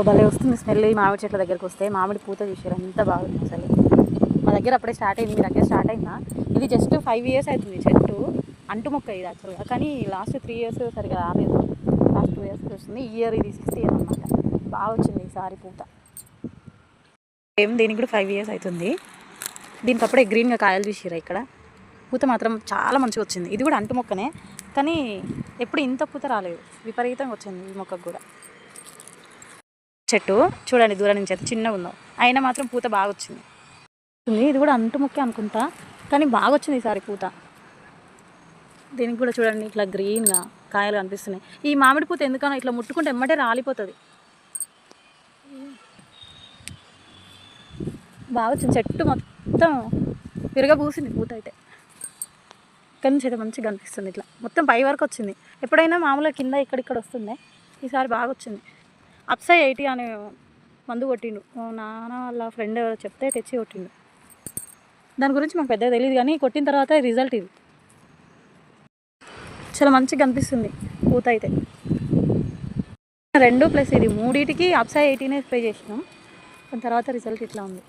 భలే వస్తుంది స్మెల్. ఈ మామిడి చెట్ల దగ్గరికి వస్తే మామిడి పూత చూసారు ఎంత బాగుంది అసలు. మా దగ్గర అప్పుడే స్టార్ట్ అయింది, మీ దగ్గర స్టార్ట్ అయిందా? ఇది జస్ట్ 5 years అవుతుంది చెట్టు, అంటు మొక్క ఇది యాక్చువల్గా. కానీ లాస్ట్ 3 years సరిగా రాలేదు, లాస్ట్ 2 years వస్తుంది. ఈ ఇయర్ ఇది 6th year అనమాట. బాగా వచ్చింది ఈసారి పూత. దీనికి కూడా 5 years అవుతుంది. దీనికి అప్పుడే గ్రీన్గా కాయలు చూసిరా. ఇక్కడ పూత మాత్రం చాలా మంచిగా వచ్చింది. ఇది కూడా అంటు మొక్కనే, కానీ ఎప్పుడు ఇంత పూత రాలేదు, విపరీతంగా వచ్చింది ఈ మొక్కకు కూడా. చెట్టు చూడండి దూరం నుంచి అయితే చిన్నగా ఉందో, అయినా మాత్రం పూత బాగా వచ్చింది. ఇది కూడా అంటు మొక్కే అనుకుంటా, కానీ బాగా వచ్చింది ఈసారి పూత. దీనికి కూడా చూడండి ఇట్లా గ్రీన్గా కాయలు కనిపిస్తున్నాయి. ఈ మామిడి పూత ఎందుకనో ఇట్లా ముట్టుకుంటే ఎమ్మటే రాలిపోతుంది. బాగా వచ్చింది, చెట్టు మొత్తం విరగబూసింది పూత అయితే. ఇక్కడి నుంచి అయితే మంచిగా కనిపిస్తుంది, ఇట్లా మొత్తం పై వరకు వచ్చింది. ఎప్పుడైనా మామూలుగా కింద ఇక్కడిక్కడ వస్తుంది, ఈసారి బాగా వచ్చింది. అప్సై 80 అనే మందు కొట్టిండు నాన్న వాళ్ళ ఫ్రెండ్ ఎవరో చెప్తే తెచ్చి కొట్టిండు. దాని గురించి మాకు పెద్దగా తెలియదు, కానీ కొట్టిన తర్వాత రిజల్ట్ ఇది. చాలా మంచిగా కనిపిస్తుంది పూత అయితే. 2 ప్లస్ ఇది 3టికి అప్సై 80నే స్ప్రే చేసినాం, దాని తర్వాత రిజల్ట్ ఇట్లా ఉంది.